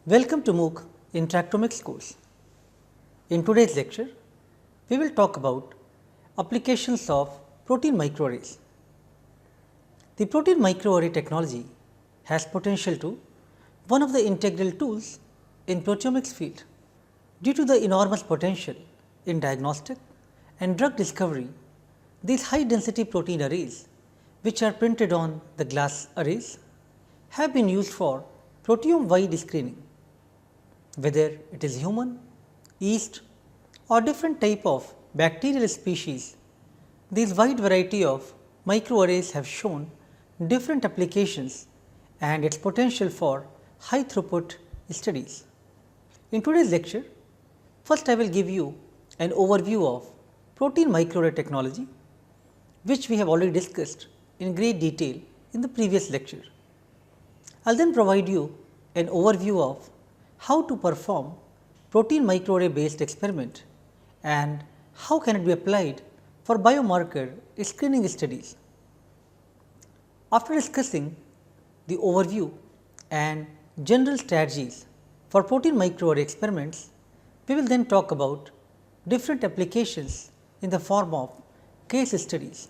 Welcome to MOOC Interactomics course. In today's lecture, we will talk about applications of protein microarrays. The protein microarray technology has potential to one of the integral tools in proteomics field. Due to the enormous potential in diagnostic and drug discovery, these high density protein arrays, which are printed on the glass arrays, have been used for proteome wide screening. Whether it is human, yeast or different type of bacterial species, these wide variety of microarrays have shown different applications and its potential for high throughput studies. In today's lecture, first I will give you an overview of protein microarray technology, which we have already discussed in great detail in the previous lecture. I will then provide you an overview of how to perform protein microarray based experiment and how can it be applied for biomarker screening studies. After discussing the overview and general strategies for protein microarray experiments, we will then talk about different applications in the form of case studies.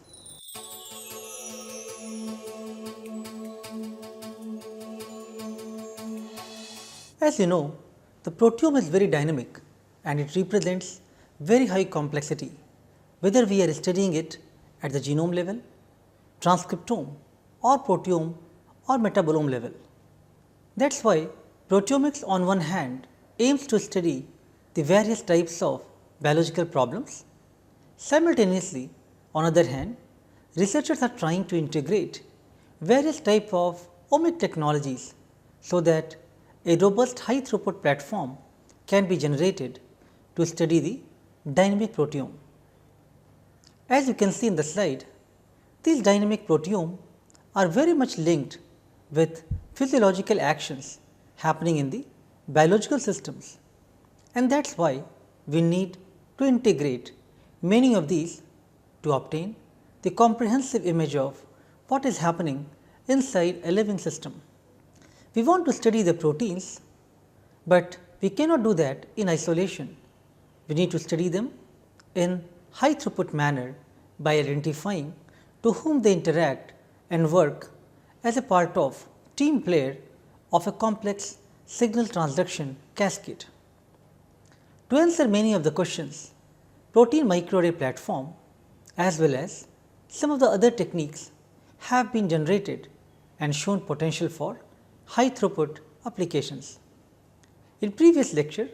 As you know, the proteome is very dynamic and it represents very high complexity, whether we are studying it at the genome level, transcriptome or proteome or metabolome level. That is why proteomics on one hand aims to study the various types of biological problems. Simultaneously, on other hand, researchers are trying to integrate various types of omic technologies so that a robust high throughput platform can be generated to study the dynamic proteome. As you can see in the slide, these dynamic proteome are very much linked with physiological actions happening in the biological systems, and that is why we need to integrate many of these to obtain the comprehensive image of what is happening inside a living system. We want to study the proteins, but we cannot do that in isolation. We need to study them in high throughput manner by identifying to whom they interact and work as a part of team player of a complex signal transduction cascade. To answer many of the questions, protein microarray platform as well as some of the other techniques have been generated and shown potential for high throughput applications. In previous lecture,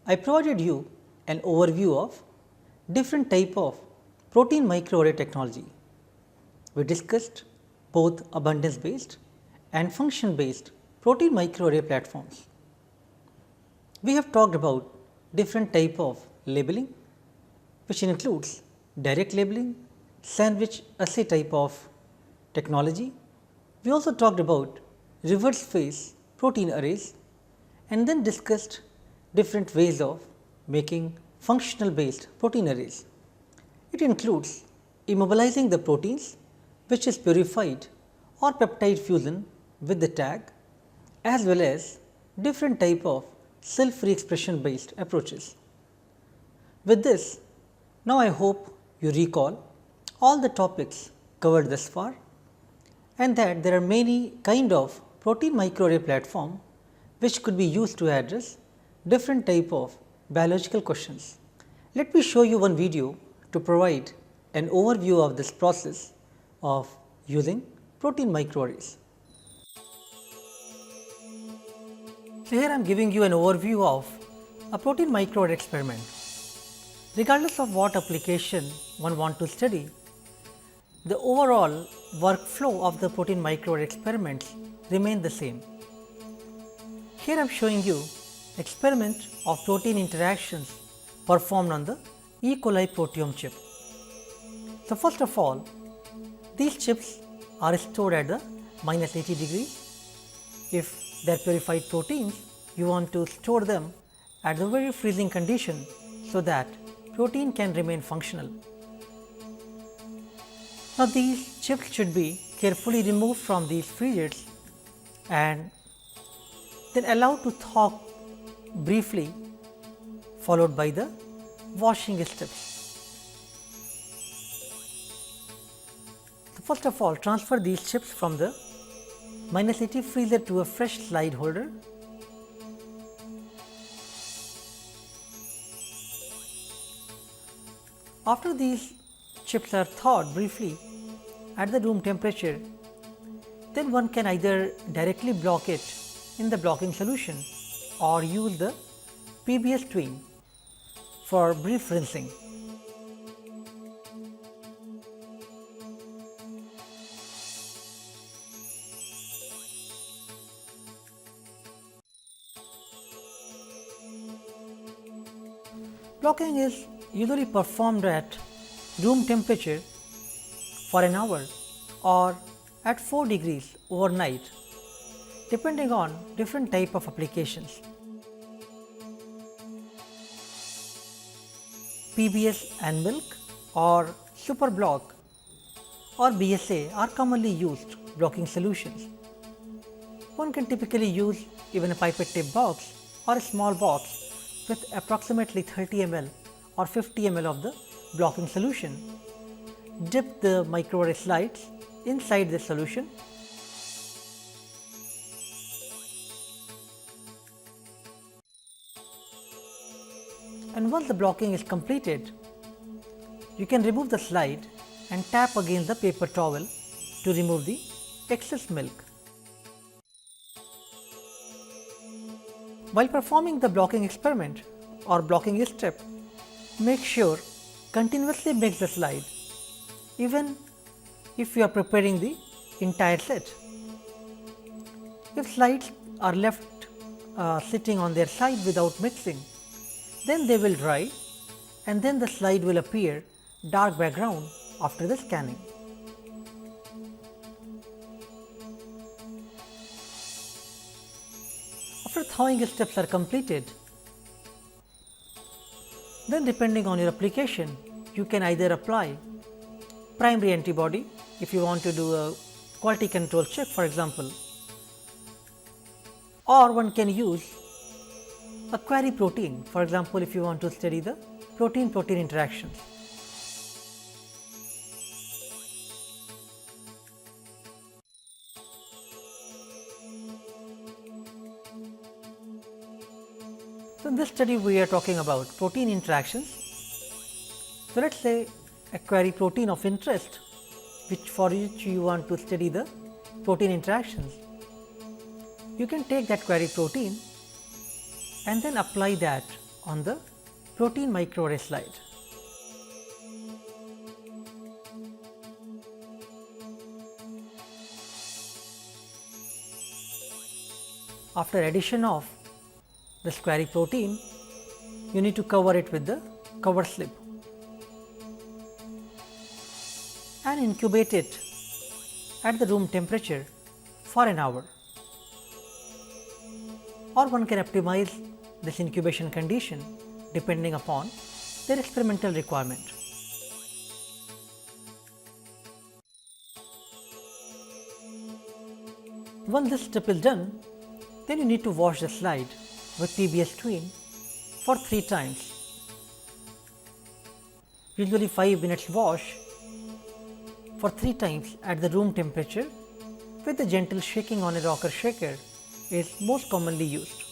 I provided you an overview of different type of protein microarray technology. We discussed both abundance based and function based protein microarray platforms. We have talked about different type of labeling, which includes direct labeling, sandwich assay type of technology. We also talked about reverse phase protein arrays and then discussed different ways of making functional based protein arrays. It includes immobilizing the proteins which is purified or peptide fusion with the tag, as well as different type of cell free expression based approaches. With this, now I hope you recall all the topics covered thus far and that there are many kind of protein microarray platform which could be used to address different type of biological questions. Let me show you one video to provide an overview of this process of using protein microarrays. So, here I am giving you an overview of a protein microarray experiment. Regardless of what application one want to study, the overall workflow of the protein microarray experiments remain the same. Here I am showing you experiment of protein interactions performed on the E. coli proteome chip. So, first of all, these chips are stored at the -80 degrees. If they are purified proteins, you want to store them at the very freezing condition, so that protein can remain functional. Now, these chips should be carefully removed from these freezers and then allow to thaw briefly, followed by the washing steps. So, first of all, transfer these chips from the -80 freezer to a fresh slide holder. After these chips are thawed briefly at the room temperature, then one can either directly block it in the blocking solution or use the PBS tween for brief rinsing. Blocking is usually performed at room temperature for an hour or at 4 degrees overnight, depending on different type of applications. PBS and milk or super block or BSA are commonly used blocking solutions. One can typically use even a pipette tip box or a small box with approximately 30 ml or 50 ml of the blocking solution. Dip the microarray slides inside the solution . And once the blocking is completed, you can remove the slide and tap against the paper towel to remove the excess milk. While performing the blocking experiment or blocking step, make sure continuously mix the slide even if you are preparing the entire set. If slides are left sitting on their side without mixing, then they will dry and then the slide will appear dark background after the scanning. After thawing steps are completed, then depending on your application, you can either apply primary antibody if you want to do a quality control check, for example, or one can use a query protein, for example, if you want to study the protein-protein interactions. So, in this study we are talking about protein interactions. So, let us say a query protein of interest for which you want to study the protein interactions. You can take that query protein and then apply that on the protein microarray slide. After addition of this query protein, you need to cover it with the cover slip and incubate it at the room temperature for an hour, or one can optimize this incubation condition depending upon their experimental requirement. Once this step is done, then you need to wash the slide with PBS tween for 3 times. Usually 5 minutes wash for 3 times at the room temperature with a gentle shaking on a rocker shaker is most commonly used.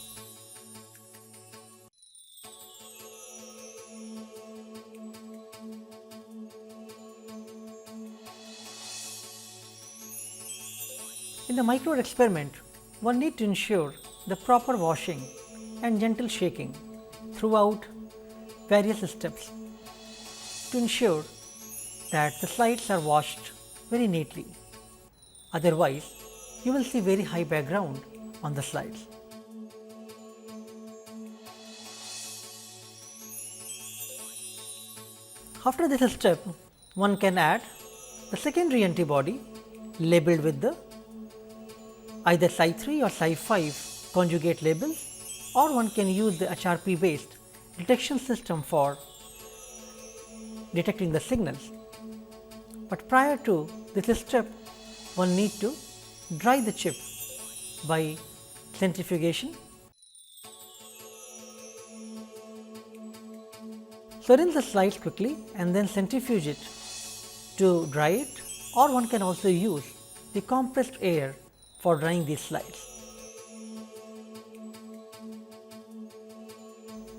In the microarray experiment, one need to ensure the proper washing and gentle shaking throughout various steps to ensure that the slides are washed very neatly. Otherwise, you will see very high background on the slides. After this step, one can add the secondary antibody labeled with the either Cy3 or Cy5 conjugate labels, or one can use the HRP based detection system for detecting the signals. But prior to this step, one need to dry the chip by centrifugation. So, rinse the slides quickly and then centrifuge it to dry it, or one can also use the compressed air for drying these slides.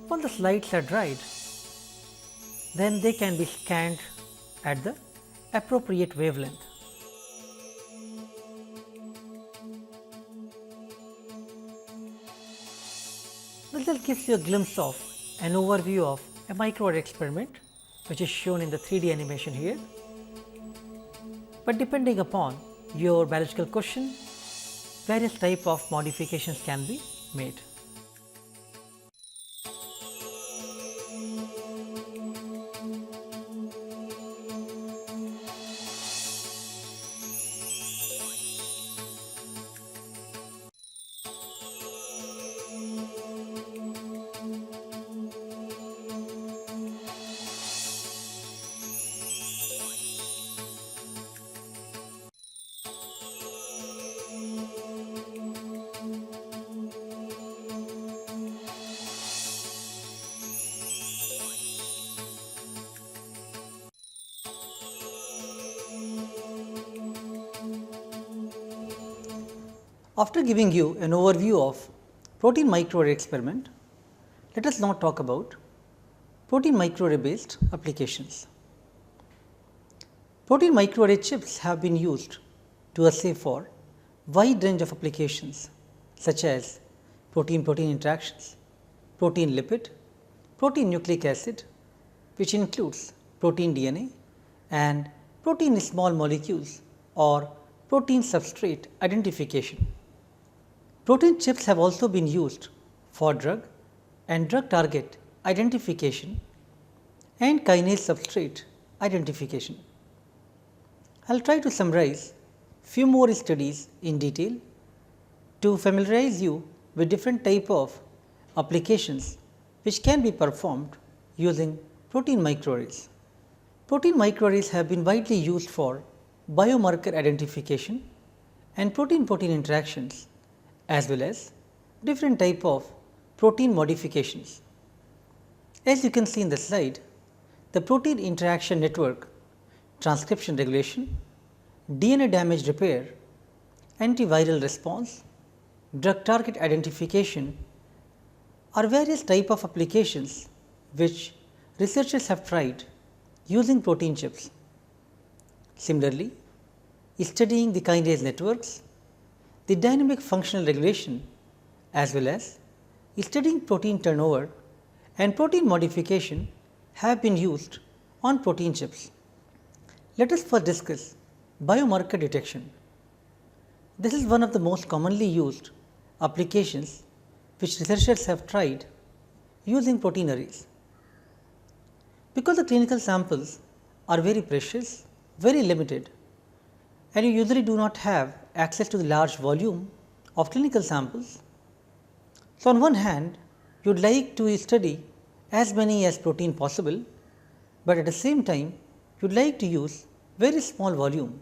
Once the slides are dried, then they can be scanned at the appropriate wavelength. This just gives you a glimpse of an overview of a microarray experiment, which is shown in the 3D animation here. But depending upon your biological question, various type of modifications can be made. After giving you an overview of protein microarray experiment, let us now talk about protein microarray based applications. Protein microarray chips have been used to assay for wide range of applications such as protein-protein interactions, protein lipid, protein nucleic acid, which includes protein DNA, and protein small molecules or protein substrate identification. Protein chips have also been used for drug and drug target identification and kinase substrate identification. I will try to summarize few more studies in detail to familiarize you with different type of applications which can be performed using protein microarrays. Protein microarrays have been widely used for biomarker identification and protein-protein interactions, as well as different type of protein modifications. As you can see in the slide, the protein interaction network, transcription regulation, DNA damage repair, antiviral response, drug target identification are various type of applications which researchers have tried using protein chips. Similarly, studying the kinase networks, the dynamic functional regulation, as well as studying protein turnover and protein modification have been used on protein chips. Let us first discuss biomarker detection. This is one of the most commonly used applications which researchers have tried using protein arrays. Because the clinical samples are very precious, very limited, and you usually do not have access to the large volume of clinical samples. So, on one hand, you would like to study as many as protein possible, but at the same time you would like to use very small volume.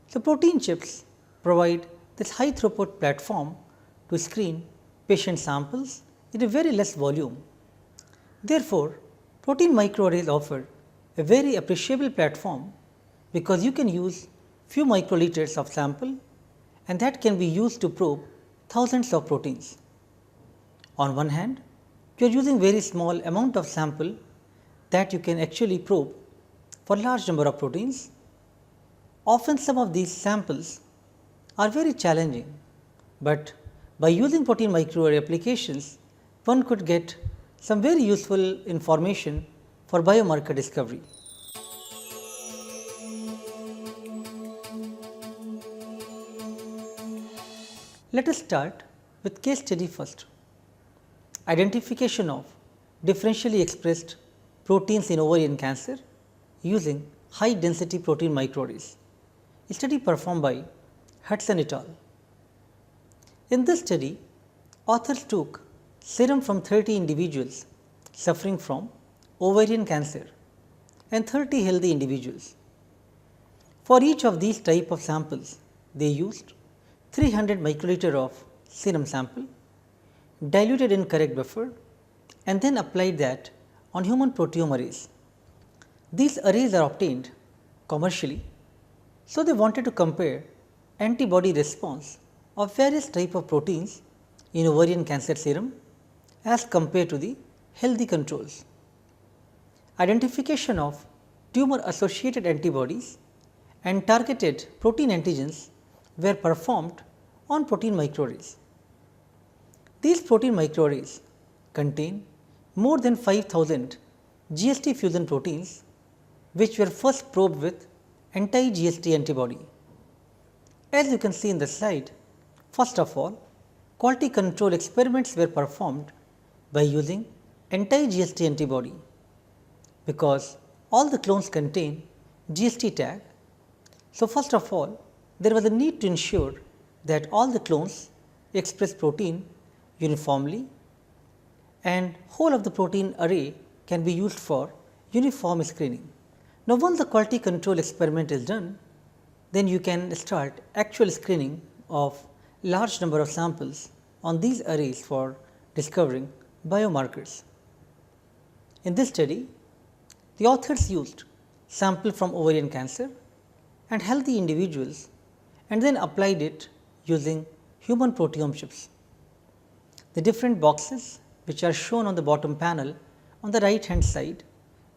So, protein chips provide this high throughput platform to screen patient samples in a very less volume. Therefore, protein microarrays offer a very appreciable platform because you can use few microliters of sample and that can be used to probe thousands of proteins. On one hand, you are using very small amount of sample that you can actually probe for large number of proteins. Often some of these samples are very challenging, but by using protein microarray applications, one could get some very useful information for biomarker discovery. Let us start with case study first. Identification of differentially expressed proteins in ovarian cancer using high density protein microarrays. A study performed by Hudson et al. In this study, authors took serum from 30 individuals suffering from ovarian cancer and 30 healthy individuals. For each of these type of samples, they used 300 microliter of serum sample, diluted in correct buffer, and then applied that on human proteome arrays. These arrays are obtained commercially, so they wanted to compare antibody response of various type of proteins in ovarian cancer serum as compared to the healthy controls. Identification of tumor associated antibodies and targeted protein antigens were performed on protein microarrays. These protein microarrays contain more than 5000 GST fusion proteins, which were first probed with anti-GST antibody. As you can see in the slide, first of all, quality control experiments were performed by using anti-GST antibody, because all the clones contain GST tag. So, first of all, there was a need to ensure that all the clones express protein uniformly, and whole of the protein array can be used for uniform screening. Now, once the quality control experiment is done, then you can start actual screening of large number of samples on these arrays for discovering biomarkers. In this study, the authors used sample from ovarian cancer and healthy individuals and then applied it using human proteome chips. The different boxes which are shown on the bottom panel on the right hand side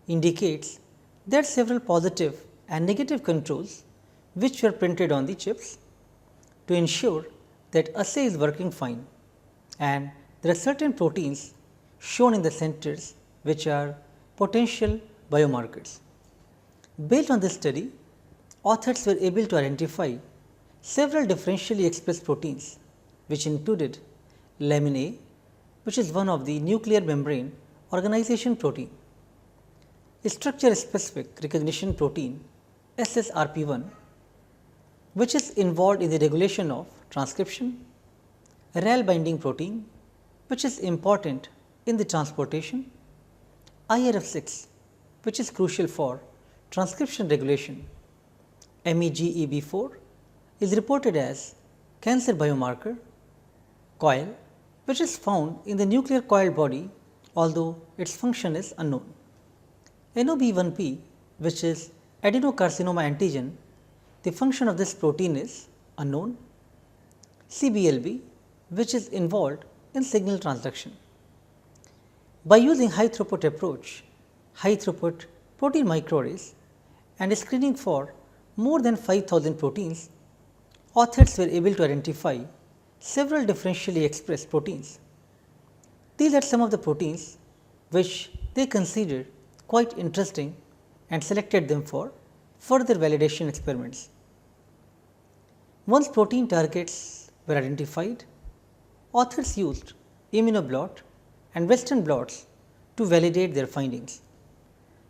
indicates there are several positive and negative controls which were printed on the chips to ensure that assay is working fine, and there are certain proteins shown in the centers which are potential biomarkers. Based on this study, authors were able to identify several differentially expressed proteins which included lamin A, which is one of the nuclear membrane organization protein, structure specific recognition protein SSRP1, which is involved in the regulation of transcription, RAL binding protein, which is important in the transportation, IRF6, which is crucial for transcription regulation, MEGEB4 is reported as cancer biomarker, coil, which is found in the nuclear coiled body, although its function is unknown. NOB1P, which is adenocarcinoma antigen, the function of this protein is unknown. CBLB, which is involved in signal transduction. By using high throughput approach, high throughput protein microarrays and screening for more than 5000 proteins, authors were able to identify several differentially expressed proteins. These are some of the proteins which they considered quite interesting and selected them for further validation experiments. Once protein targets were identified, authors used immunoblot and Western blots to validate their findings.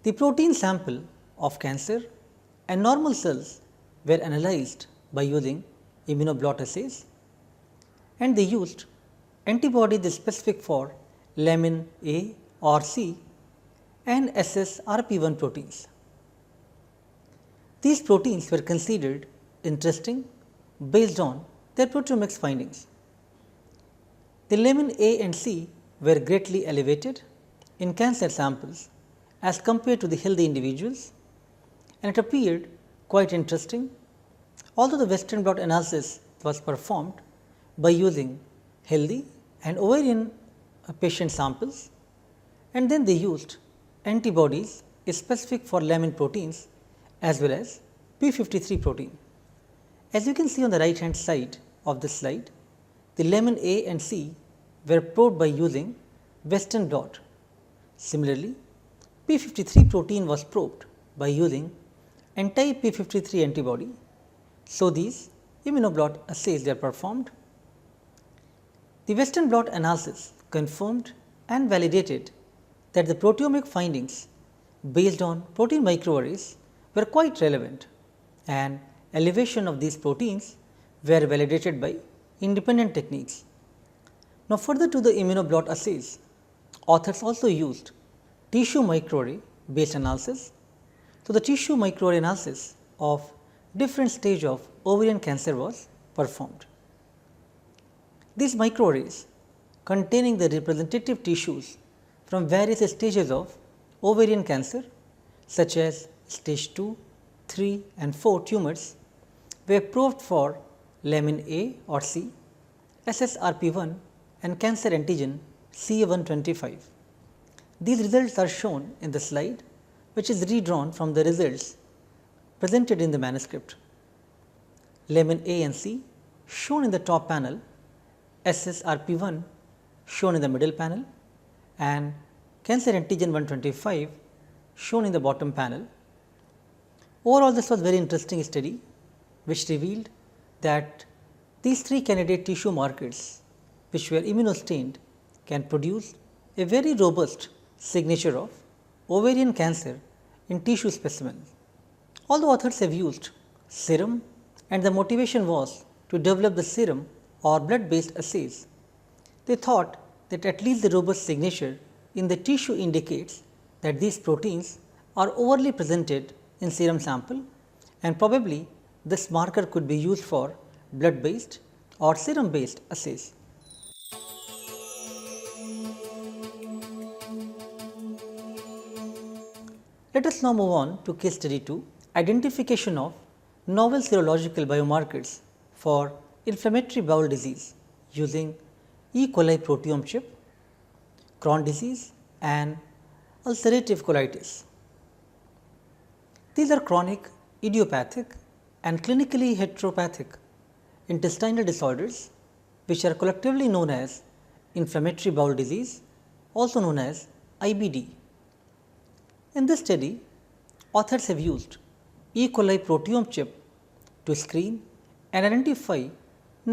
The protein sample of cancer and normal cells were analyzed by using immunoblot assays, and they used antibodies specific for lamin A or C and SSRP1 proteins. These proteins were considered interesting based on their proteomics findings. The lamin A and C were greatly elevated in cancer samples as compared to the healthy individuals, and it appeared quite interesting, although the Western blot analysis was performed by using healthy and ovarian patient samples, and then they used antibodies specific for lamin proteins as well as p53 protein. As you can see on the right hand side of this slide, the lamin A and C were probed by using Western blot. Similarly, p53 protein was probed by using anti-p53 antibody. So, these immunoblot assays were performed. The Western blot analysis confirmed and validated that the proteomic findings based on protein microarrays were quite relevant, and elevation of these proteins were validated by independent techniques. Now, further to the immunoblot assays, authors also used tissue microarray based analysis. So, the tissue microarray analysis of different stage of ovarian cancer was performed. These microarrays containing the representative tissues from various stages of ovarian cancer such as stage 2, 3 and 4 tumors were probed for lamin A or C, SSRP1 and cancer antigen CA125. These results are shown in the slide, which is redrawn from the results presented in the manuscript. Lamin A and C shown in the top panel, SSRP1 shown in the middle panel and cancer antigen 125 shown in the bottom panel. Overall, this was very interesting study which revealed that these three candidate tissue markers which were immunostained can produce a very robust signature of ovarian cancer in tissue specimen. All the authors have used serum and the motivation was to develop the serum or blood based assays. They thought that at least the robust signature in the tissue indicates that these proteins are overly presented in serum sample and probably this marker could be used for blood based or serum based assays. Let us now move on to case study 2, identification of novel serological biomarkers for inflammatory bowel disease using E. coli proteome chip, Crohn's disease and ulcerative colitis. These are chronic, idiopathic and clinically heteropathic intestinal disorders which are collectively known as inflammatory bowel disease, also known as IBD. In this study, authors have used E. coli proteome chip to screen and identify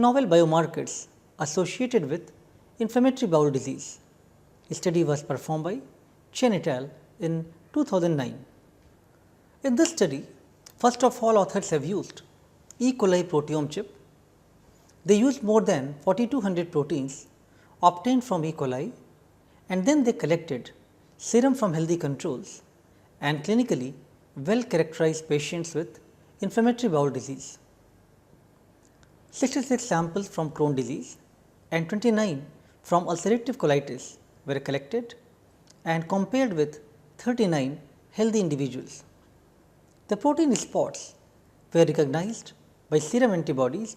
novel biomarkers associated with inflammatory bowel disease. The study was performed by Chen et al. In 2009. In this study, first of all authors have used E. coli proteome chip. They used more than 4200 proteins obtained from E. coli and then they collected serum from healthy controls and clinically well characterized patients with inflammatory bowel disease. 66 samples from Crohn's disease and 29 from ulcerative colitis were collected and compared with 39 healthy individuals. The protein spots were recognized by serum antibodies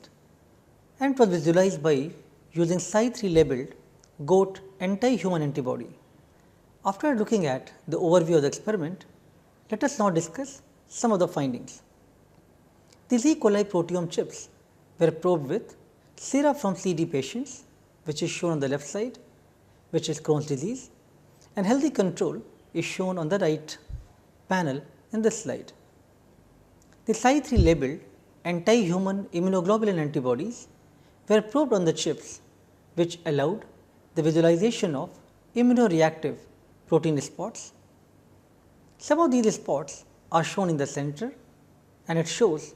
and was visualized by using Cy3 labeled goat anti-human antibody. After looking at the overview of the experiment, let us now discuss some of the findings. These E. coli proteome chips were probed with sera from CD patients, which is shown on the left side, which is Crohn's disease, and healthy control is shown on the right panel in this slide. The Cy3 labeled anti-human immunoglobulin antibodies were probed on the chips, which allowed the visualization of immunoreactive protein spots. Some of these spots are shown in the center and it shows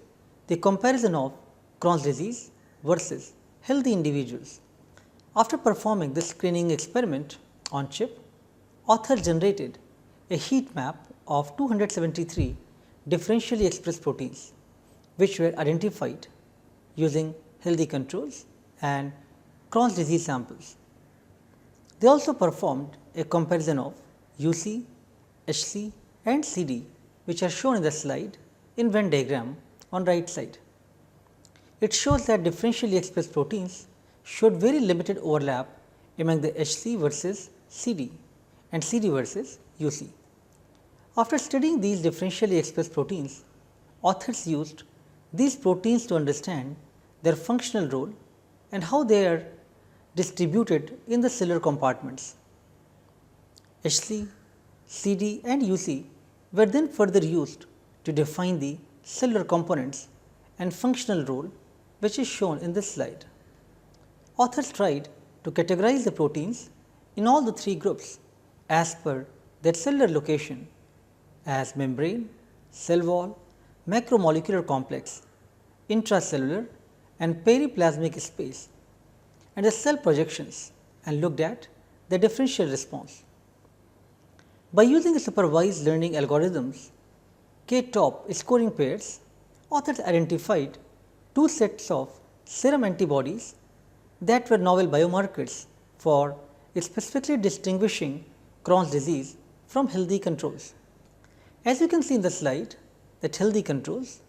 the comparison of Crohn's disease versus healthy individuals. After performing this screening experiment on chip, authors generated a heat map of 273 differentially expressed proteins, which were identified using healthy controls and Crohn's disease samples. They also performed a comparison of UC, HC and CD, which are shown in the slide in Venn diagram on right side. It shows that differentially expressed proteins showed very limited overlap among the HC versus CD and CD versus UC. After studying these differentially expressed proteins, authors used these proteins to understand their functional role and how they are distributed in the cellular compartments. HC, CD and UC were then further used to define the cellular components and functional role, which is shown in this slide. Authors tried to categorize the proteins in all the three groups as per their cellular location as membrane, cell wall, macromolecular complex, intracellular and periplasmic space and the cell projections and looked at the differential response. By using supervised learning algorithms, K-top scoring pairs, authors identified two sets of serum antibodies that were novel biomarkers for specifically distinguishing Crohn's disease from healthy controls. As you can see in the slide, that healthy controls,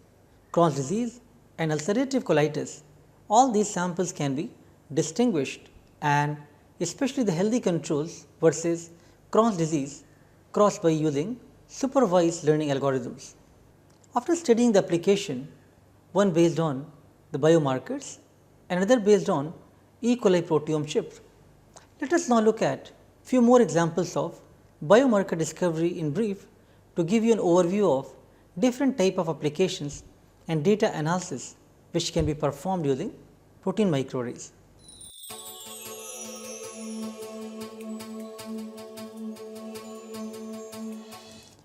Crohn's disease and ulcerative colitis, all these samples can be distinguished, and especially the healthy controls versus Crohn's disease crossed by using supervised learning algorithms. After studying the application, one based on the biomarkers, another based on E. coli proteome chip, let us now look at few more examples of biomarker discovery in brief to give you an overview of different type of applications and data analysis which can be performed using protein microarrays.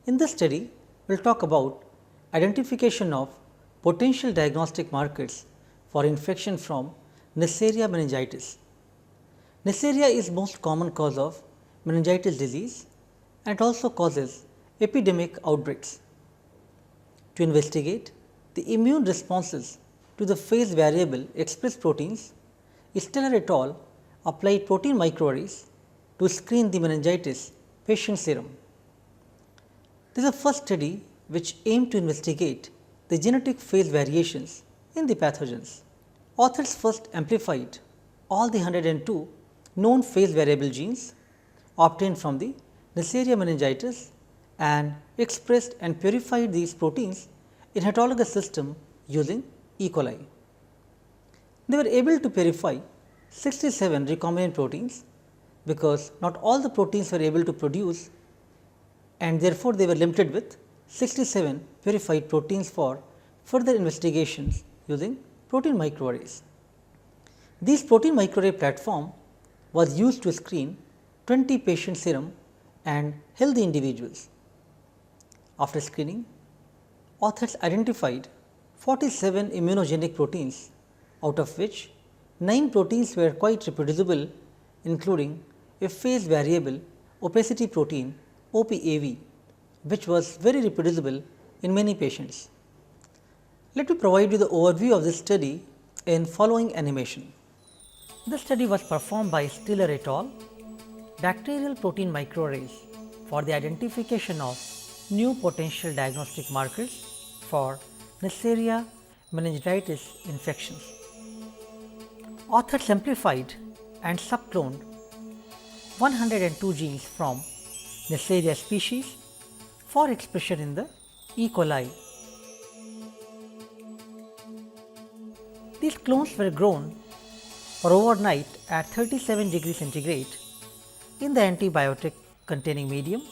In this study, we will talk about identification of potential diagnostic markers for infection from Neisseria meningitis. Neisseria is most common cause of meningitis disease and it also causes epidemic outbreaks. To investigate the immune responses to the phase variable expressed proteins, Steller et al. Applied protein microarrays to screen the meningitis patient serum. This is the first study which aimed to investigate the genetic phase variations in the pathogens. Authors first amplified all the 102 known phase variable genes obtained from the Neisseria meningitis and expressed and purified these proteins in heterologous system using E. coli. They were able to purify 67 recombinant proteins because not all the proteins were able to produce, and therefore, they were limited with 67 purified proteins for further investigations using protein microarrays. This protein microarray platform was used to screen 20 patient serum and healthy individuals. After screening, authors identified 47 immunogenic proteins, out of which 9 proteins were quite reproducible, including a phase variable opacity protein OPAV, which was very reproducible in many patients. Let me provide you the overview of this study in following animation. This study was performed by Steller et al. Bacterial protein microarrays for the identification of new potential diagnostic markers for Neisseria meningitis infections. Authors simplified and subcloned 102 genes from Neisseria species for expression in the E. coli. These clones were grown for overnight at 37 degrees centigrade in the antibiotic containing medium,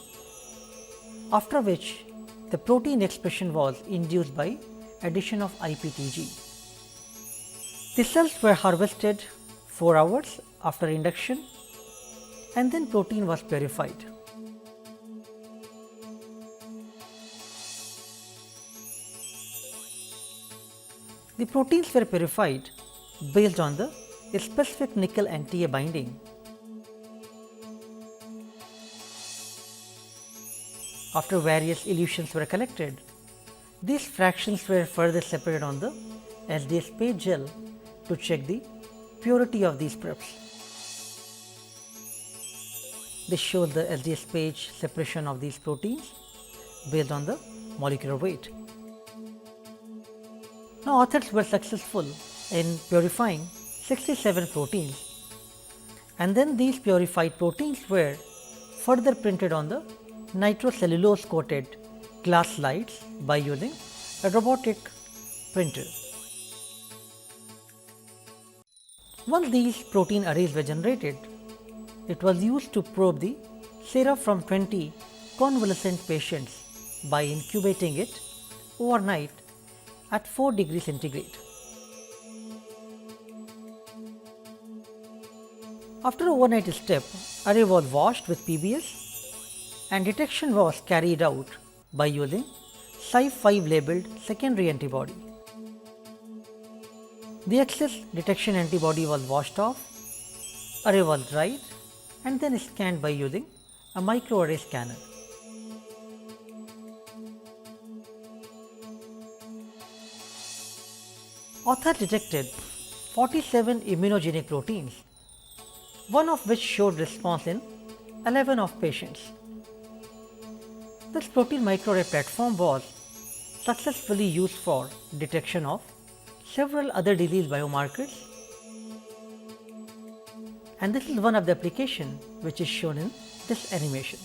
after which the protein expression was induced by addition of IPTG. The cells were harvested 4 hours after induction and then protein was purified. The proteins were purified based on the specific nickel anti-A binding. After various elutions were collected, these fractions were further separated on the SDS page gel to check the purity of these preps. This shows the SDS page separation of these proteins based on the molecular weight. Now, authors were successful in purifying 67 proteins, and then these purified proteins were further printed on the nitrocellulose coated glass slides by using a robotic printer. Once these protein arrays were generated, it was used to probe the sera from 20 convalescent patients by incubating it overnight at 4 degrees centigrade. After overnight step, array was washed with PBS and detection was carried out by using Cy5 labeled secondary antibody. The excess detection antibody was washed off, array was dried and then scanned by using a microarray scanner. Author detected 47 immunogenic proteins, one of which showed response in 11 of patients. This protein microarray platform was successfully used for detection of several other disease biomarkers, and this is one of the applications which is shown in this animation.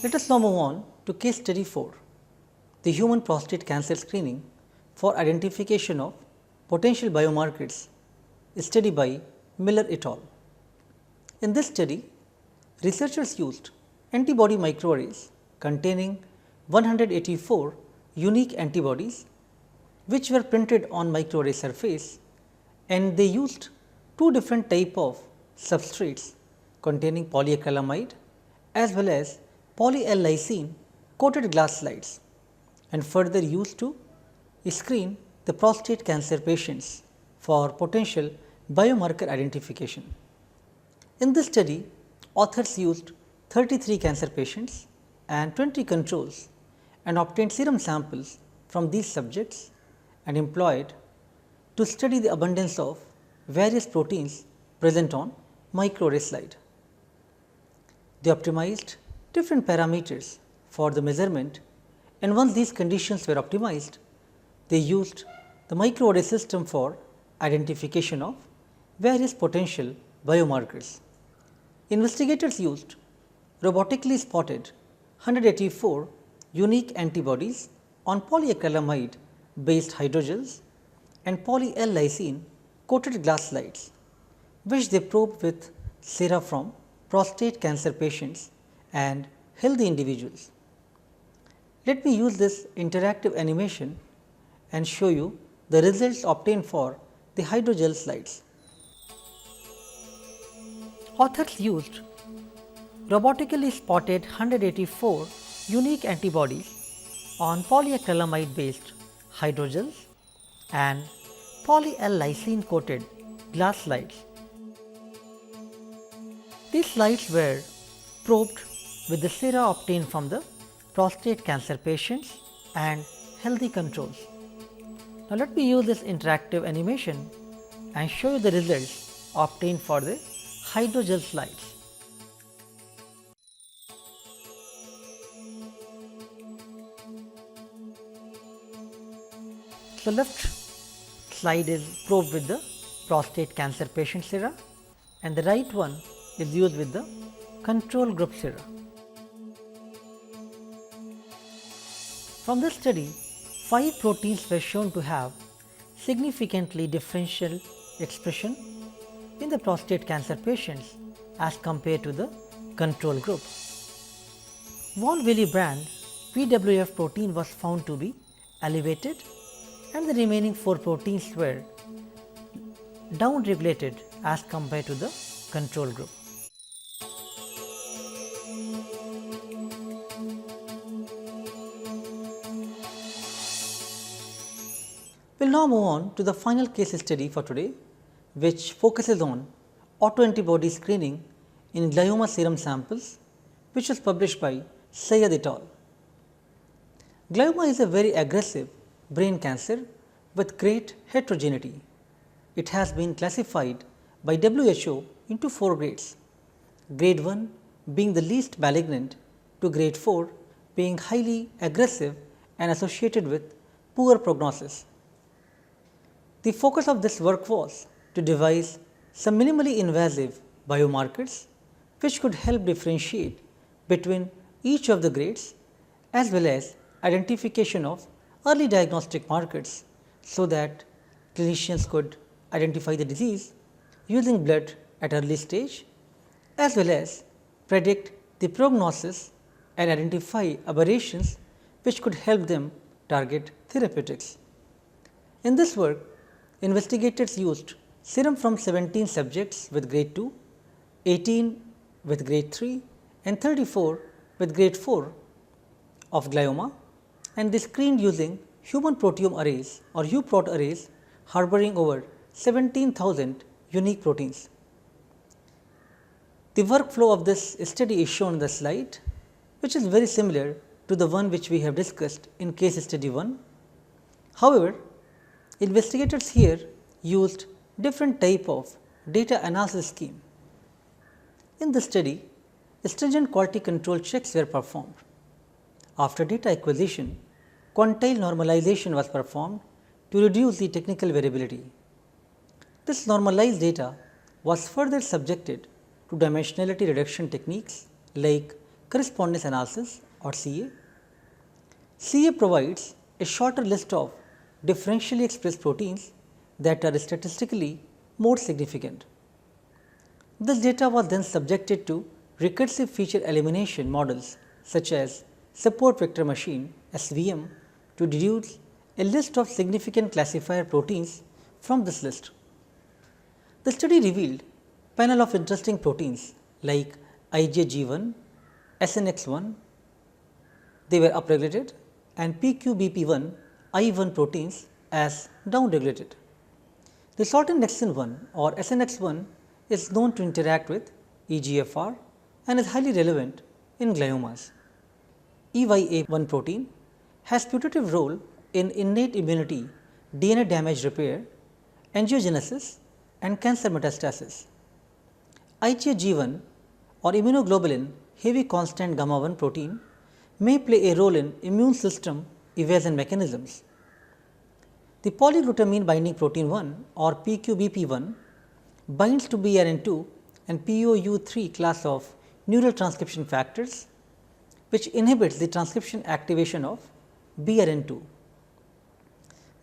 Let us now move on to case study 4, the human prostate cancer screening for identification of potential biomarkers, study by Miller et al. In this study, researchers used antibody microarrays containing 184 unique antibodies which were printed on microarray surface, and they used two different type of substrates containing polyacrylamide as well as poly-L-lysine coated glass slides, and further used to screen the prostate cancer patients for potential biomarker identification. In this study, authors used 33 cancer patients and 20 controls and obtained serum samples from these subjects and employed to study the abundance of various proteins present on microarray slide. They optimized different parameters for the measurement, and once these conditions were optimized, they used the microarray system for identification of various potential biomarkers. Investigators used robotically spotted 184 unique antibodies on polyacrylamide based hydrogels and poly-L-lysine coated glass slides, which they probed with sera from prostate cancer patients and healthy individuals. Let me use this interactive animation and show you the results obtained for the hydrogel slides. Authors used robotically spotted 184 unique antibodies on polyacrylamide based hydrogels and poly-L-lysine coated glass slides. These slides were probed with the sera obtained from the prostate cancer patients and healthy controls. Now, let me use this interactive animation and show you the results obtained for the hydrogel slides. The left slide is probed with the prostate cancer patient sera and the right one is used with the control group sera. From this study, 5 proteins were shown to have significantly differential expression in the prostate cancer patients as compared to the control group. Von Willebrand PWF protein was found to be elevated and the remaining 4 proteins were down-regulated as compared to the control group. We will now move on to the final case study for today, which focuses on autoantibody screening in glioma serum samples, which was published by Syed et al. Glioma is a very aggressive brain cancer with great heterogeneity. It has been classified by WHO into 4 grades, grade 1 being the least malignant to grade 4 being highly aggressive and associated with poor prognosis. The focus of this work was to devise some minimally invasive biomarkers which could help differentiate between each of the grades as well as identification of early diagnostic markers, so that clinicians could identify the disease using blood at early stage as well as predict the prognosis and identify aberrations which could help them target therapeutics. In this work, investigators used serum from 17 subjects with grade 2, 18 with grade 3 and 34 with grade 4 of glioma, and they screened using human proteome arrays or UProt arrays harboring over 17,000 unique proteins. The workflow of this study is shown in the slide, which is very similar to the one which we have discussed in case study 1. However, investigators here used different type of data analysis scheme. In this study, stringent quality control checks were performed. After data acquisition, quantile normalization was performed to reduce the technical variability. This normalized data was further subjected to dimensionality reduction techniques like correspondence analysis or CA. CA provides a shorter list of differentially expressed proteins that are statistically more significant. This data was then subjected to recursive feature elimination models such as support vector machine SVM to deduce a list of significant classifier proteins from this list. The study revealed panel of interesting proteins like IgG1, SNX1, they were upregulated, and PQBP1, I1 proteins as downregulated. The Sortin-Nexin1 or SNX1 is known to interact with EGFR and is highly relevant in gliomas. EYA1 protein has putative role in innate immunity, DNA damage repair, angiogenesis and cancer metastasis. IgG1 or immunoglobulin heavy constant gamma 1 protein may play a role in immune system evasion mechanisms. The polyglutamine binding protein 1 or PQBP1 binds to BRN2 and POU3 class of neural transcription factors, which inhibits the transcription activation of BRN2.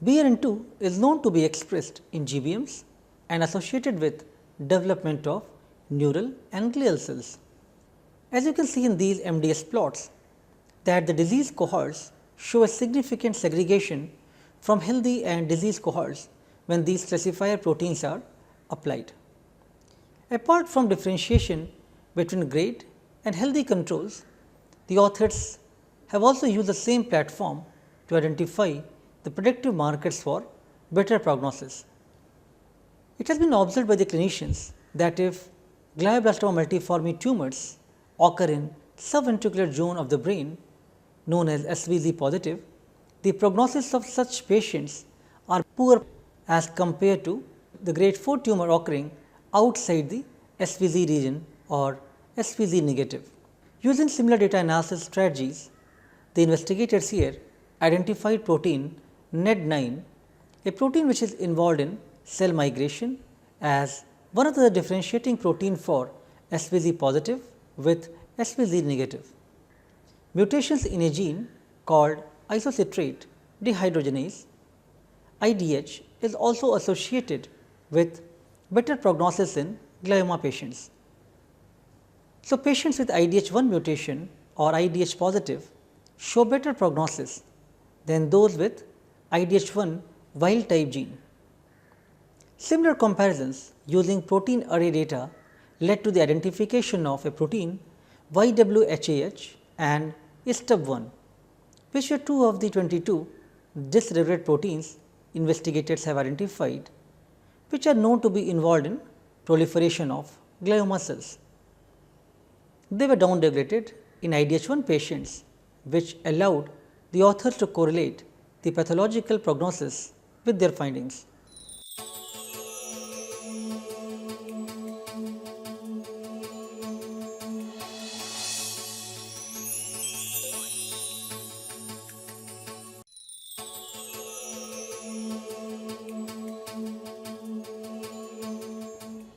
BRN2 is known to be expressed in GBMs and associated with development of neural and glial cells. As you can see in these MDS plots, that the disease cohorts show a significant segregation from healthy and disease cohorts when these classifier proteins are applied. Apart from differentiation between great and healthy controls, the authors have also used the same platform to identify the predictive markers for better prognosis. It has been observed by the clinicians that if glioblastoma multiforme tumors occur in subventricular zone of the brain known as SVZ positive, the prognosis of such patients are poor as compared to the grade 4 tumor occurring outside the SVZ region or SVZ negative. Using similar data analysis strategies, the investigators here identified protein NED9, a protein which is involved in cell migration, as one of the differentiating protein for SVZ positive with SVZ negative. Mutations in a gene called isocitrate dehydrogenase IDH is also associated with better prognosis in glioma patients. So, patients with IDH1 mutation or IDH positive show better prognosis than those with IDH1 wild type gene. Similar comparisons using protein array data led to the identification of a protein YWHAH and STUB1, which are two of the 22 dysregulated proteins investigators have identified, which are known to be involved in proliferation of glioma cells. They were downregulated in IDH1 patients, which allowed the authors to correlate the pathological prognosis with their findings.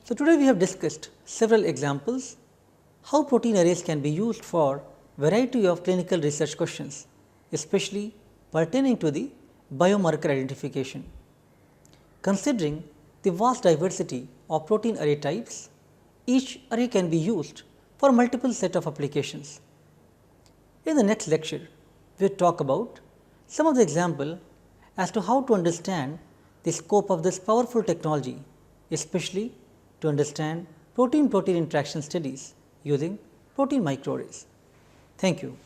So, today we have discussed several examples how protein arrays can be used for variety of clinical research questions, especially pertaining to the biomarker identification. Considering the vast diversity of protein array types, each array can be used for multiple set of applications. In the next lecture, we will talk about some of the example as to how to understand the scope of this powerful technology, especially to understand protein-protein interaction studies using protein microarrays. Thank you.